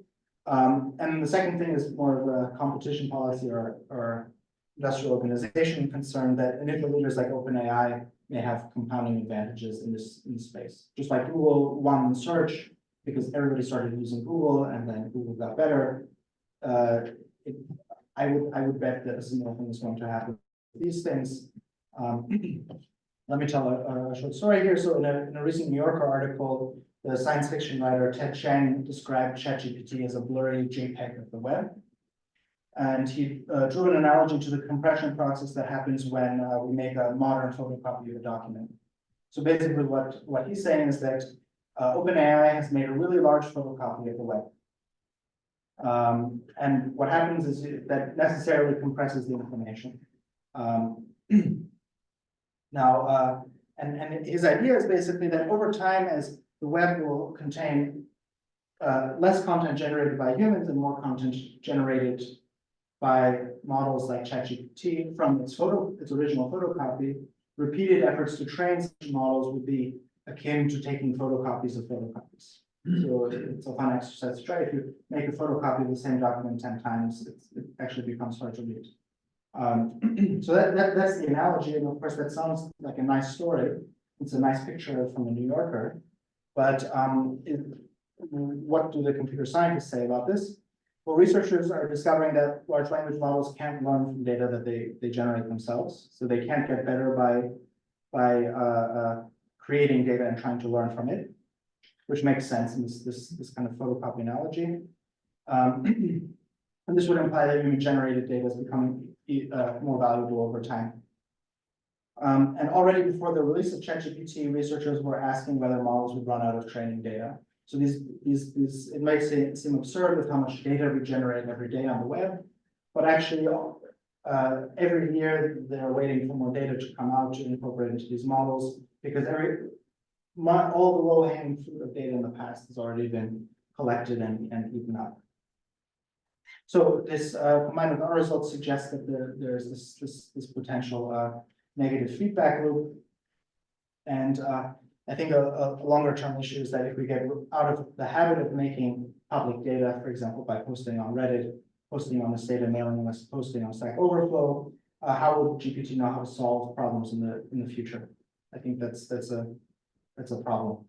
And the second thing is more of a competition policy or industrial organization concern that initial leaders like OpenAI may have compounding advantages in this space. Just like Google won search because everybody started using Google and then Google got better. I would bet that a similar thing is going to happen with these things. Let me tell a short story here. So in a recent New Yorker article, the science fiction writer Ted Chiang described ChatGPT as a blurry JPEG of the web. And he drew an analogy to the compression process that happens when we make a modern photocopy of a document. So basically what he's saying is that OpenAI has made a really large photocopy of the web. And what happens is that necessarily compresses the information. Now, and his idea is basically that over time, as the web will contain less content generated by humans and more content generated by models like ChatGPT from its original photocopy, repeated efforts to train such models would be akin to taking photocopies of photocopies. So it's a fun exercise to try. If you make a photocopy of the same document 10 times, it actually becomes hard to read. So that's the analogy, and of course that sounds like a nice story. It's a nice picture from the New Yorker, but what do the computer scientists say about this? Well, researchers are discovering that large language models can't learn from data that they generate themselves, so they can't get better by creating data and trying to learn from it, which makes sense in this kind of photocopy analogy. And this would imply that human-generated data is becoming more valuable over time. And already before the release of ChatGPT, researchers were asking whether models would run out of training data. So it makes it seem absurd with how much data we generate every day on the web, but actually every year they're waiting for more data to come out to incorporate into these models, because all the low-hanging fruit of data in the past has already been collected and eaten up. So this combined with our results suggests that there's this potential negative feedback loop. And I think a longer term issue is that if we get out of the habit of making public data, for example, by posting on Reddit, posting on the data mailing list, posting on Stack Overflow, how will GPT know how to solve problems in the future? I think that's a problem.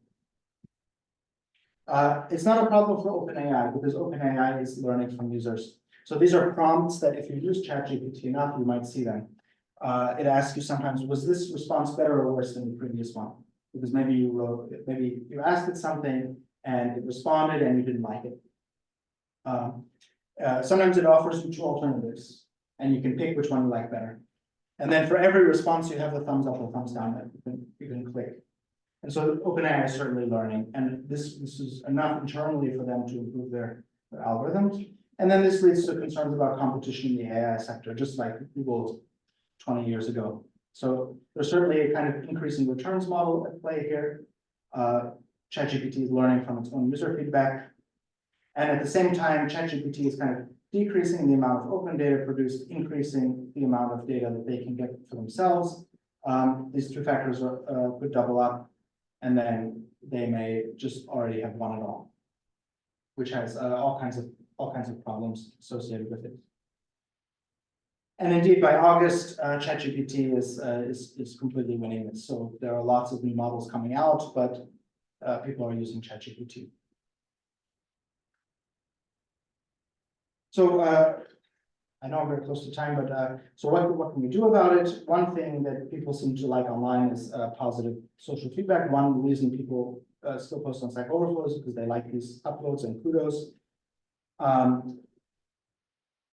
It's not a problem for OpenAI because OpenAI is learning from users. So these are prompts that if you use ChatGPT enough, you might see them. It asks you sometimes, was this response better or worse than the previous one? Because maybe you asked it something and it responded and you didn't like it. Sometimes it offers you two alternatives and you can pick which one you like better. And then for every response, you have the thumbs up or thumbs down that you can click. And so OpenAI is certainly learning, and this is enough internally for them to improve their algorithms. And then this leads to concerns about competition in the AI sector, just like Google 20 years ago. So there's certainly a kind of increasing returns model at play here. ChatGPT is learning from its own user feedback. And at the same time, ChatGPT is kind of decreasing the amount of open data produced, increasing the amount of data that they can get for themselves. These two factors could double up, and then they may just already have won it all, which has all kinds of problems associated with it. And indeed, by August, ChatGPT is completely winning it. So there are lots of new models coming out, but people are using ChatGPT. So I know I'm very close to time, but so what can we do about it? One thing that people seem to like online is positive social feedback. One reason people still post on Stack Overflow is because they like these uploads and kudos.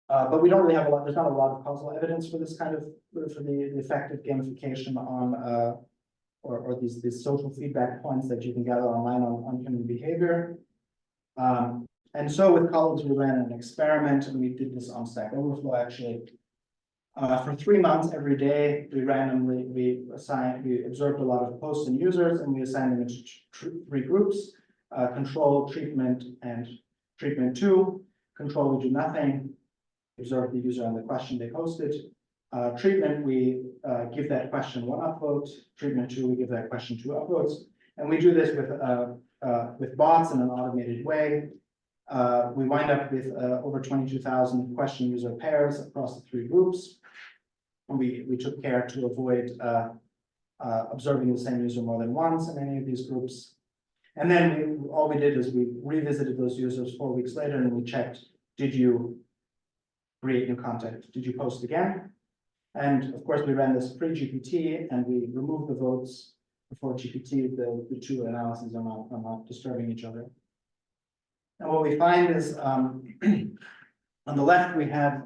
But we don't really have there's not a lot of causal evidence for this kind of, for the effective gamification on, or these social feedback points that you can gather online on human behavior. And so with colleagues, we ran an experiment, and we did this on Stack Overflow actually. For 3 months, every day, we observed a lot of posts and users, and we assigned them into 3 groups: control, treatment, and treatment 2. Control, we do nothing. Observe the user and the question they posted. Treatment, we give that question 1 upvote. Treatment 2, we give that question 2 upvotes. And we do this with bots in an automated way. We wind up with over 22,000 question user pairs across the 3 groups. And we took care to avoid observing the same user more than once in any of these groups. And then all we did is we revisited those users 4 weeks later and we checked, did you create new content? Did you post again? And of course, we ran this pre-GPT and we removed the votes before GPT. The two analyses are not disturbing each other. And what we find is on the left, we have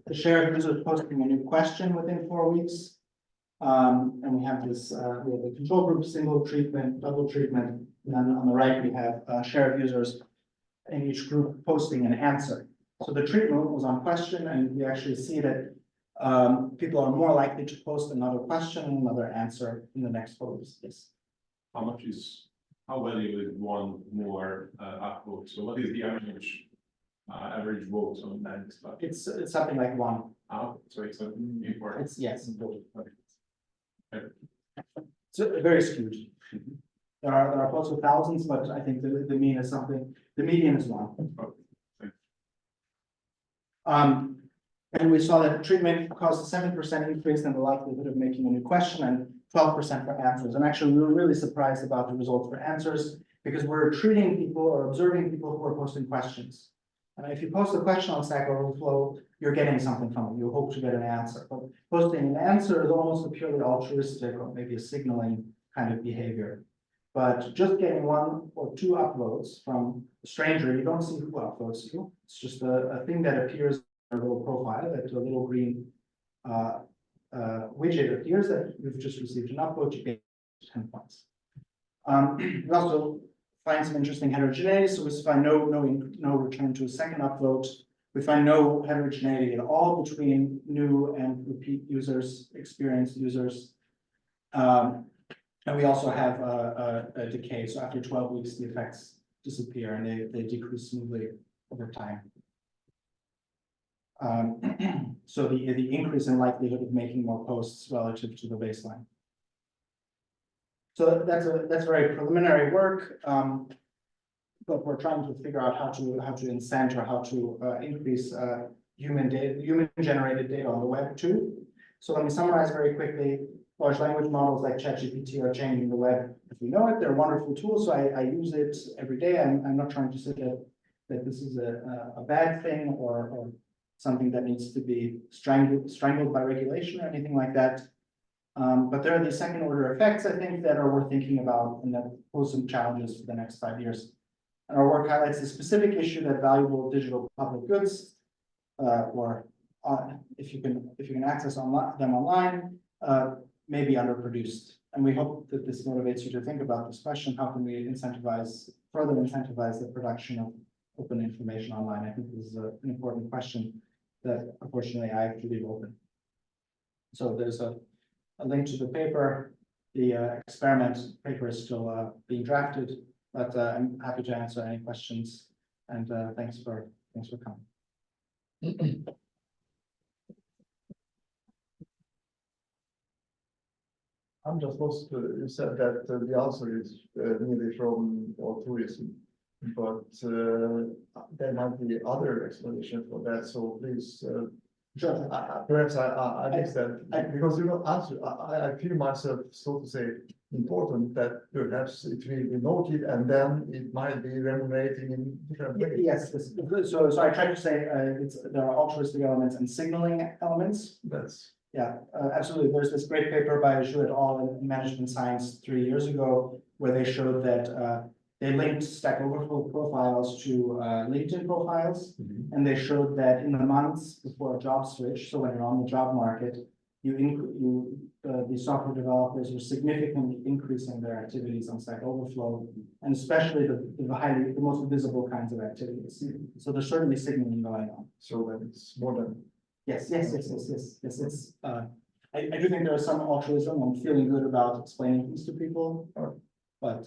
the share of users posting a new question within 4 weeks. And we have this, we have the control group, single treatment, double treatment. And then on the right, we have share of users in each group posting an answer. So the treatment was on question, and we actually see that people are more likely to post another question and another answer in the next 4 weeks. Yes. How valuable is one more upvote? So what is the average vote on that stuff? It's something like one. So it's important. It's yes. Okay. It's very skewed. There are close to thousands, but I think the mean is something. The median is one. And we saw that treatment caused a 7% increase in the likelihood of making a new question and 12% for answers. And actually, we were really surprised about the results for answers because we're treating people or observing people who are posting questions. And if you post a question on Stack Overflow, you're getting something from it. You hope to get an answer. But posting an answer is almost a purely altruistic or maybe a signaling kind of behavior. But just getting 1 or 2 upvotes from a stranger, you don't see who upvotes you. It's just a thing that appears in a little profile, that a little green widget appears that you've just received an upvote, you get 10 points. We also find some interesting heterogeneity. So we find no return to a second upvote. We find no heterogeneity at all between new and repeat users, experienced users. And we also have a decay. So after 12 weeks, the effects disappear and they decrease smoothly over time. So the increase in likelihood of making more posts relative to the baseline. So that's very preliminary work. But we're trying to figure out how to incent or how to increase human generated data on the web too. So let me summarize very quickly. Large language models like ChatGPT are changing the web as we know it. They're wonderful tools, so I use it every day. I'm not trying to say that this is a bad thing or something that needs to be strangled by regulation or anything like that. But there are these second order effects, I think, that are worth thinking about and that pose some challenges for the next 5 years. And our work highlights the specific issue that valuable digital public goods, if you can access them online, may be underproduced. And we hope that this motivates you to think about this question: how can we further incentivize the production of open information online? I think this is an important question that unfortunately I have to leave open. So there's a link to the paper. The experiment paper is still being drafted, but I'm happy to answer any questions. And thanks for coming. I'm just lost. You said that the answer is nearly from altruism, but there might be other explanation for that. So please, Sure. perhaps I missed that because you know, answer. I feel myself, so to say, important that perhaps it will be noted and then it might be remunerating in different ways. Yes. So I tried to say there are altruistic elements and signaling elements. That's. Yeah, absolutely. There's this great paper by Zhu et al. In Management Science 3 years ago, where they showed that they linked Stack Overflow profiles to LinkedIn profiles, and they showed that in the months before a job switch, so when you're on the job market, the software developers were significantly increasing their activities on Stack Overflow, and especially the most visible kinds of activities. So there's certainly signaling going on. So then it's more than. Yes. It's I do think there is some altruism. I'm feeling good about explaining things to people, but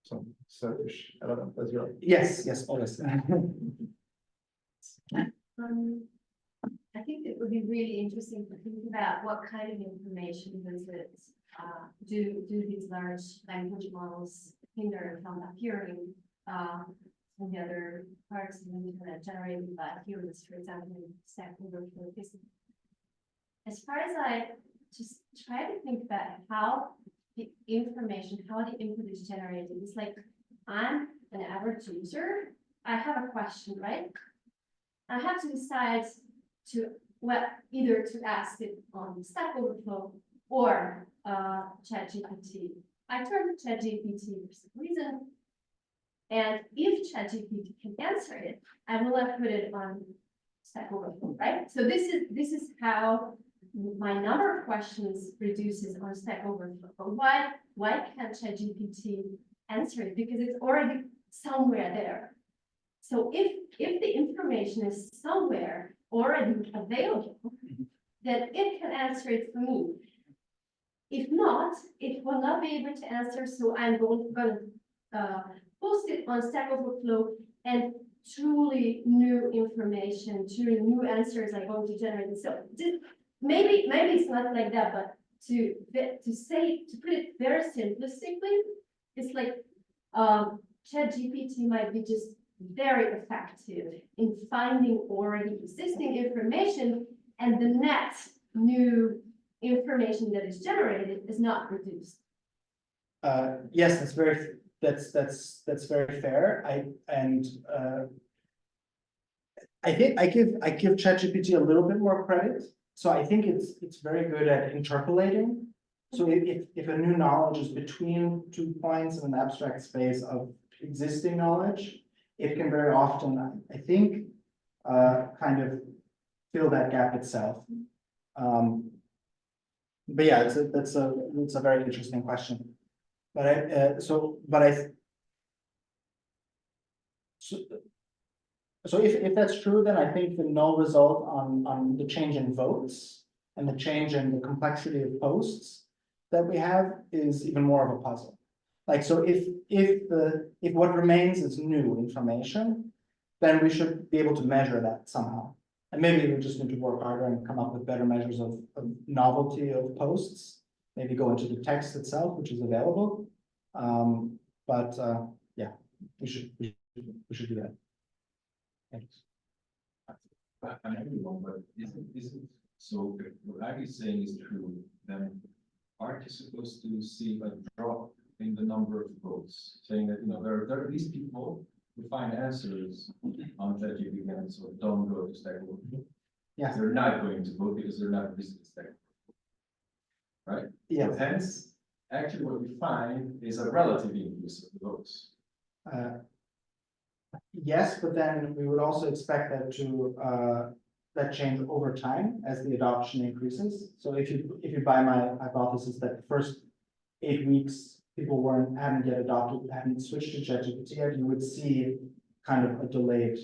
Some selfish element as well. yes, always. I think it would be really interesting to think about what kind of information does it do these large language models hinder from appearing in the other parts of the internet generated by humans, for example, in Stack Overflow. As far as I just try to think about how the information, how the input is generated. It's like, I'm an average user, I have a question, right? I have to decide to, well, either to ask it on Stack Overflow or ChatGPT. I turn to ChatGPT for some reason. And if ChatGPT can answer it, I will have put it on Stack Overflow, right? So this is how my number of questions reduces on Stack Overflow. But why can't ChatGPT answer it? Because it's already somewhere there. So if the information is somewhere already available, then it can answer it for me. If not, it will not be able to answer. So I'm going to post it on Stack Overflow, and truly new information, truly new answers are going to generate. So maybe it's not like that, but to put it very simplistically, it's like ChatGPT might be just very effective in finding already existing information, and the net new information that is generated is not reduced. Yes, that's very fair. I think I give ChatGPT a little bit more credit. So I think it's very good at interpolating. So if a new knowledge is between 2 points in an abstract space of existing knowledge, it can very often, I think, kind of fill that gap itself. But yeah, it's a very interesting question. But so if that's true, then I think the null result on the change in votes and the change in the complexity of posts that we have is even more of a puzzle. Like, so if what remains is new information, then we should be able to measure that somehow. And maybe we just need to work harder and come up with better measures of novelty of posts, maybe go into the text itself, which is available. Yeah, we should do that. Thanks. I know you wrong, but isn't so if what Aggie's saying is true, then aren't you supposed to see a drop in the number of votes, saying that, you know, there are these people who find answers on ChatGPT and so don't go to Stack Overflow. Yeah. They're not going to vote because they're not visiting Stack Overflow. Right? Yeah. So hence, actually what we find is a relative increase of the votes. Yes, but then we would also expect that to that change over time as the adoption increases. So if you buy my hypothesis that the first 8 weeks people hadn't yet adopted, hadn't switched to ChatGPT yet, you would see kind of a delayed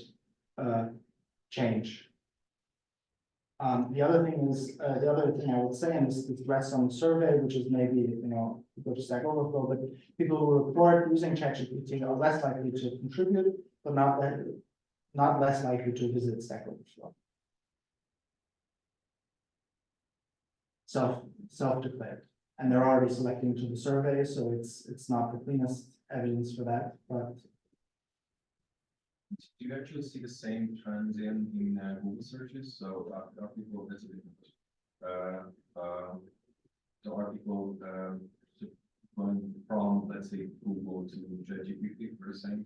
change. The other thing I would say, and this rests on the survey, which is maybe, you know, go to Stack Overflow, but people who report using ChatGPT are less likely to contribute, but not less likely to visit Stack Overflow. Self-declared, and they're already selecting to the survey, so it's not the cleanest evidence for that, but. Do you actually see the same trends in Google searches? So are people visiting? So are people going from, let's say, Google to ChatGPT for the same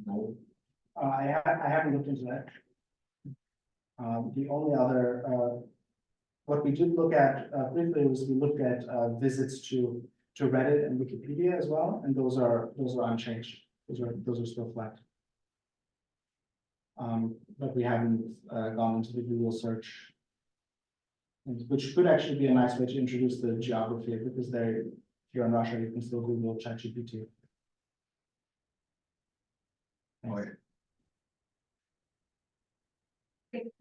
goal? I haven't looked into that. The only other what we did look at briefly was we looked at visits to Reddit and Wikipedia as well, and those are unchanged. Those are still flat. But we haven't gone into the Google search, which could actually be a nice way to introduce the geography, because if you're in Russia, you can still Google ChatGPT. Oh, yeah.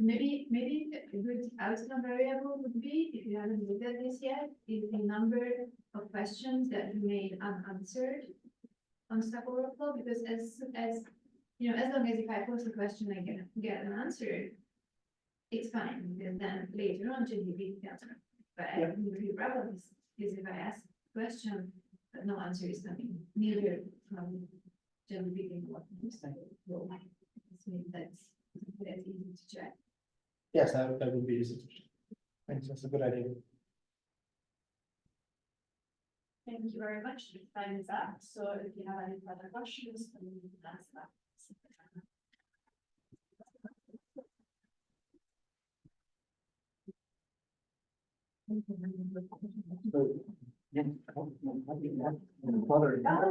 Maybe a good outcome variable would be, if you haven't looked at this yet, is the number of questions that remain unanswered on Stack Overflow, because as you know, as long as if I post a question, I get an answer, it's fine, because then later on ChatGPT can answer. But I think the problem is if I ask a question, but no answer is coming, neither from ChatGPT or Stack Overflow. That's easy to check. Yes, that would be easy to check. Thanks, that's a good idea. Thank you very much. The time is up. So if you have any further questions, then you can ask that. Father,